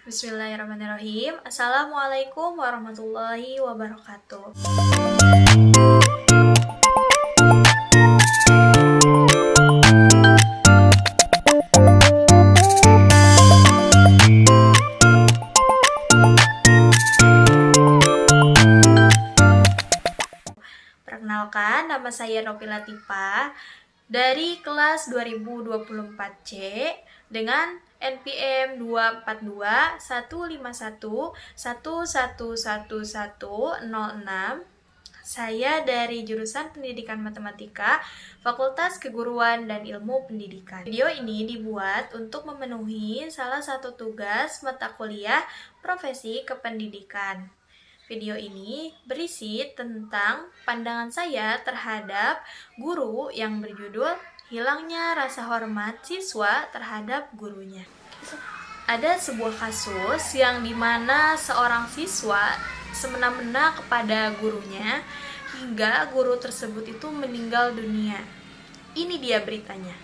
Bismillahirrahmanirrahim. Assalamualaikum warahmatullahi wabarakatuh. Perkenalkan, nama saya Nopi Latifah dari kelas 2024C dengan NPM 242-151-1111106. Saya dari jurusan Pendidikan Matematika, Fakultas Keguruan dan Ilmu Pendidikan. Video ini dibuat untuk memenuhi salah satu tugas mata kuliah Profesi Kependidikan. Video ini berisi tentang pandangan saya terhadap guru yang berjudul Hilangnya Rasa Hormat Siswa Terhadap Gurunya. Ada sebuah kasus yang dimana seorang siswa semena-mena kepada gurunya hingga guru tersebut itu meninggal dunia. Ini dia beritanya.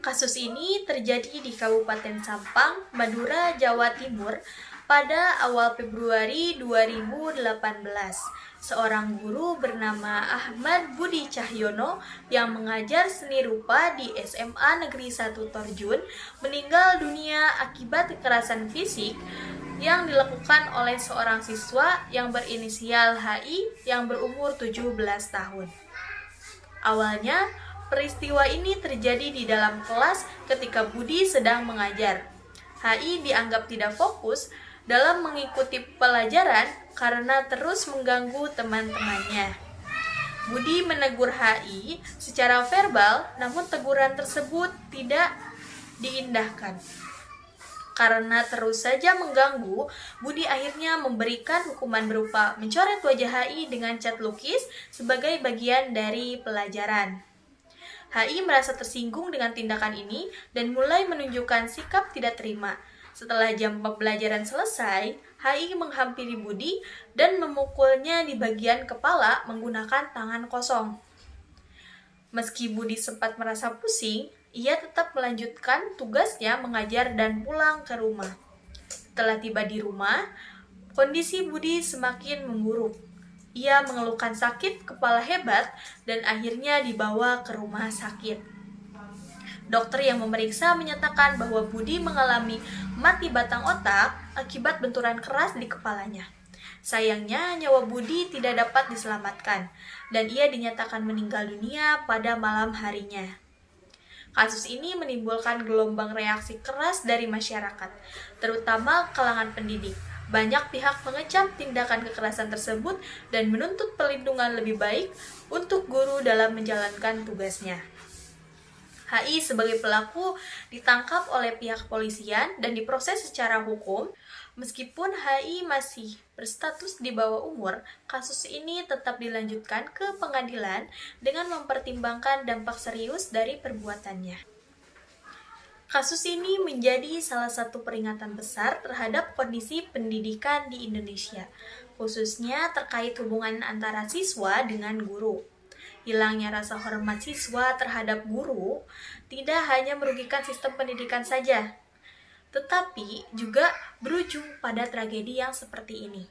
Kasus ini terjadi di Kabupaten Sampang, Madura, Jawa Timur pada awal Februari 2018. Seorang guru bernama Ahmad Budi Cahyono yang mengajar seni rupa di SMA Negeri 1 Torjun meninggal dunia akibat kekerasan fisik yang dilakukan oleh seorang siswa yang berinisial HI yang berumur 17 tahun. Awalnya, peristiwa ini terjadi di dalam kelas ketika Budi sedang mengajar. HI dianggap tidak fokus dalam mengikuti pelajaran karena terus mengganggu teman-temannya. Budi menegur HI secara verbal, namun teguran tersebut tidak diindahkan. Karena terus saja mengganggu, Budi akhirnya memberikan hukuman berupa mencoret wajah HI dengan cat lukis sebagai bagian dari pelajaran. HI merasa tersinggung dengan tindakan ini dan mulai menunjukkan sikap tidak terima. Setelah jam pembelajaran selesai, HI menghampiri Budi dan memukulnya di bagian kepala menggunakan tangan kosong. Meski Budi sempat merasa pusing, ia tetap melanjutkan tugasnya mengajar dan pulang ke rumah. Setelah tiba di rumah, kondisi Budi semakin memburuk. Ia mengeluhkan sakit kepala hebat dan akhirnya dibawa ke rumah sakit. Dokter yang memeriksa menyatakan bahwa Budi mengalami mati batang otak akibat benturan keras di kepalanya. Sayangnya, nyawa Budi tidak dapat diselamatkan dan ia dinyatakan meninggal dunia pada malam harinya. Kasus ini menimbulkan gelombang reaksi keras dari masyarakat, terutama kalangan pendidik. Banyak pihak mengecam tindakan kekerasan tersebut dan menuntut perlindungan lebih baik untuk guru dalam menjalankan tugasnya. HI sebagai pelaku ditangkap oleh pihak kepolisian dan diproses secara hukum. Meskipun HI masih berstatus di bawah umur, kasus ini tetap dilanjutkan ke pengadilan dengan mempertimbangkan dampak serius dari perbuatannya. Kasus ini menjadi salah satu peringatan besar terhadap kondisi pendidikan di Indonesia, khususnya terkait hubungan antara siswa dengan guru. Hilangnya rasa hormat siswa terhadap guru tidak hanya merugikan sistem pendidikan saja, tetapi juga berujung pada tragedi yang seperti ini.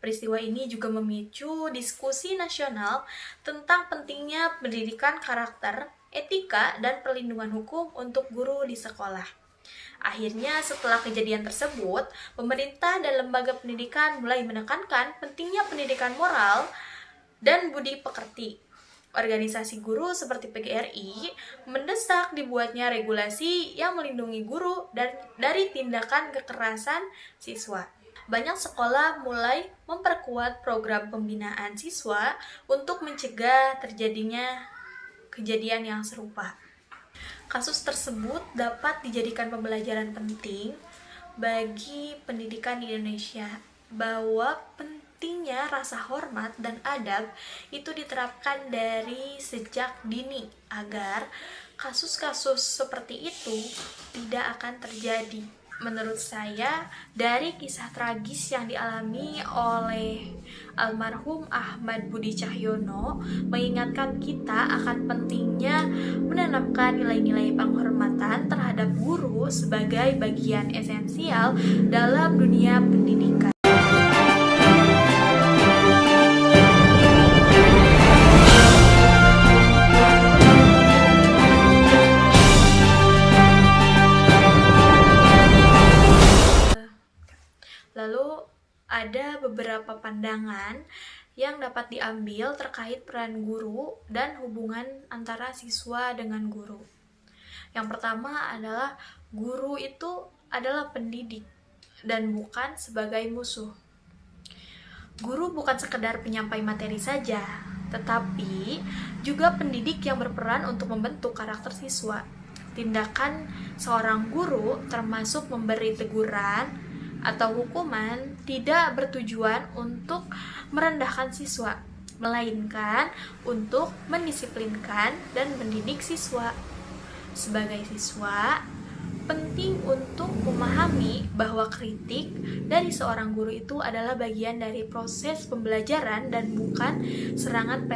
Peristiwa ini juga memicu diskusi nasional tentang pentingnya pendidikan karakter, etika, dan perlindungan hukum untuk guru di sekolah. Akhirnya, setelah kejadian tersebut, pemerintah dan lembaga pendidikan mulai menekankan pentingnya pendidikan moral dan budi pekerti. Organisasi guru seperti PGRI mendesak dibuatnya regulasi yang melindungi guru dari tindakan kekerasan siswa. Banyak sekolah mulai memperkuat program pembinaan siswa untuk mencegah terjadinya kejadian yang serupa. Kasus tersebut dapat dijadikan pembelajaran penting bagi pendidikan di Indonesia bahwa pentingnya rasa hormat dan adab itu diterapkan dari sejak dini agar kasus-kasus seperti itu tidak akan terjadi. menurut saya dari kisah tragis yang dialami oleh almarhum Ahmad Budi Cahyono mengingatkan kita akan pentingnya menanamkan nilai-nilai penghormatan terhadap guru sebagai bagian esensial dalam dunia pendidikan. Lalu ada beberapa pandangan yang dapat diambil terkait peran guru dan hubungan antara siswa dengan guru. Yang pertama adalah guru itu adalah pendidik dan bukan sebagai musuh. Guru bukan sekedar penyampai materi saja, tetapi juga pendidik yang berperan untuk membentuk karakter siswa. Tindakan seorang guru termasuk memberi teguran atau hukuman tidak bertujuan untuk merendahkan siswa, melainkan untuk mendisiplinkan dan mendidik siswa. Sebagai siswa, penting untuk memahami bahwa kritik dari seorang guru itu adalah bagian dari proses pembelajaran dan bukan serangan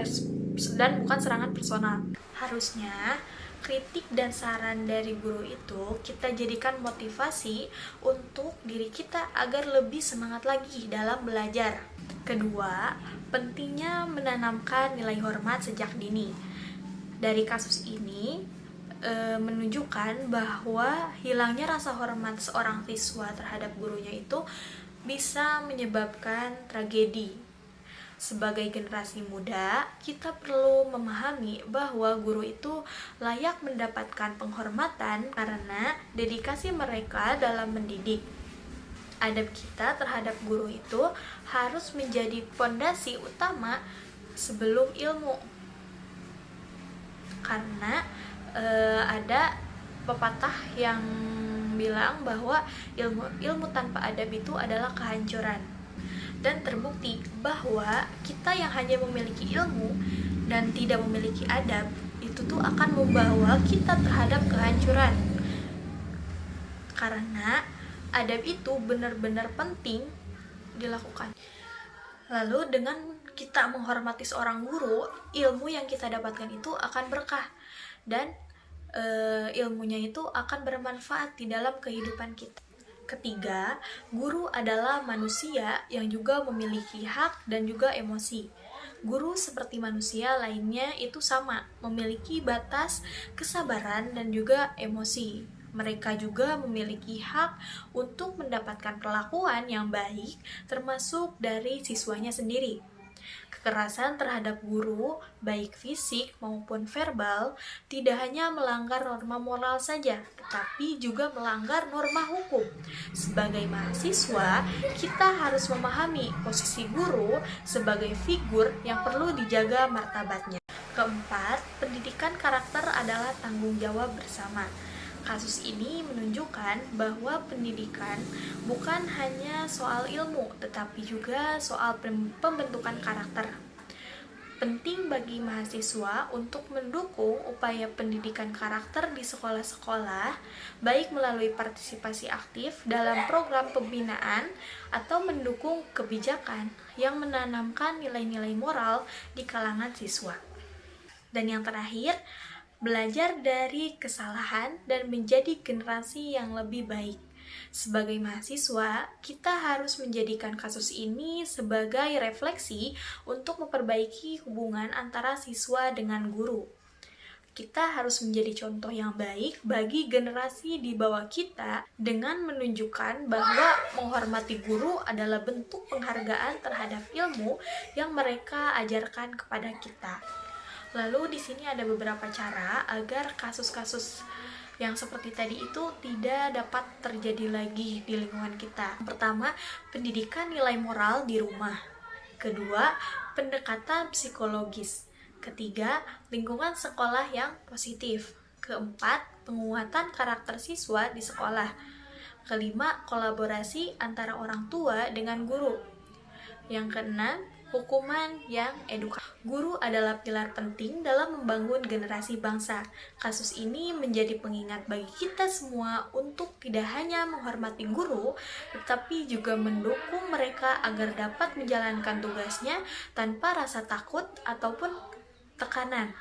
personal. Harusnya kritik dan saran dari guru itu kita jadikan motivasi untuk diri kita agar lebih semangat lagi dalam belajar. Kedua, pentingnya menanamkan nilai hormat sejak dini. Dari kasus ini menunjukkan bahwa hilangnya rasa hormat seorang siswa terhadap gurunya itu bisa menyebabkan tragedi. Sebagai generasi muda, kita perlu memahami bahwa guru itu layak mendapatkan penghormatan karena dedikasi mereka dalam mendidik. Adab kita terhadap guru itu harus menjadi fondasi utama sebelum ilmu. Karena ada pepatah yang bilang bahwa ilmu tanpa adab itu adalah kehancuran. Dan terbukti bahwa kita yang hanya memiliki ilmu dan tidak memiliki adab itu tuh akan membawa kita terhadap kehancuran. Karena adab itu benar-benar penting dilakukan. Lalu dengan kita menghormati seorang guru, ilmu yang kita dapatkan itu akan berkah dan ilmunya itu akan bermanfaat di dalam kehidupan kita. Ketiga, guru adalah manusia yang juga memiliki hak dan juga emosi. Guru seperti manusia lainnya itu sama, memiliki batas kesabaran dan juga emosi. Mereka juga memiliki hak untuk mendapatkan perlakuan yang baik, termasuk dari siswanya sendiri. Kekerasan terhadap guru, baik fisik maupun verbal, tidak hanya melanggar norma moral saja, tetapi juga melanggar norma hukum. Sebagai mahasiswa, kita harus memahami posisi guru sebagai figur yang perlu dijaga martabatnya. Keempat, pendidikan karakter adalah tanggung jawab bersama. Kasus ini menunjukkan bahwa pendidikan bukan hanya soal ilmu, tetapi juga soal pembentukan karakter. Penting bagi mahasiswa untuk mendukung upaya pendidikan karakter di sekolah-sekolah, baik melalui partisipasi aktif dalam program pembinaan atau mendukung kebijakan yang menanamkan nilai-nilai moral di kalangan siswa. Dan yang terakhir, belajar dari kesalahan dan menjadi generasi yang lebih baik. Sebagai mahasiswa, kita harus menjadikan kasus ini sebagai refleksi untuk memperbaiki hubungan antara siswa dengan guru. Kita harus menjadi contoh yang baik bagi generasi di bawah kita dengan menunjukkan bahwa menghormati guru adalah bentuk penghargaan terhadap ilmu yang mereka ajarkan kepada kita. Lalu di sini ada beberapa cara agar kasus-kasus yang seperti tadi itu tidak dapat terjadi lagi di lingkungan kita. Pertama, pendidikan nilai moral di rumah. Kedua, pendekatan psikologis. Ketiga, lingkungan sekolah yang positif. Keempat, penguatan karakter siswa di sekolah. Kelima, kolaborasi antara orang tua dengan guru. Yang keenam, Hukuman yang edukatif. Guru adalah pilar penting dalam membangun generasi bangsa. Kasus ini menjadi pengingat bagi kita semua untuk tidak hanya menghormati guru, tetapi juga mendukung mereka agar dapat menjalankan tugasnya tanpa rasa takut ataupun tekanan.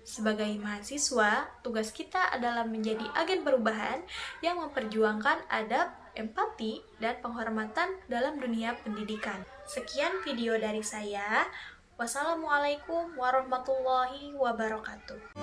Sebagai mahasiswa, tugas kita adalah menjadi agen perubahan yang memperjuangkan adab, empati, dan penghormatan dalam dunia pendidikan. Sekian video dari saya. Wassalamualaikum warahmatullahi wabarakatuh.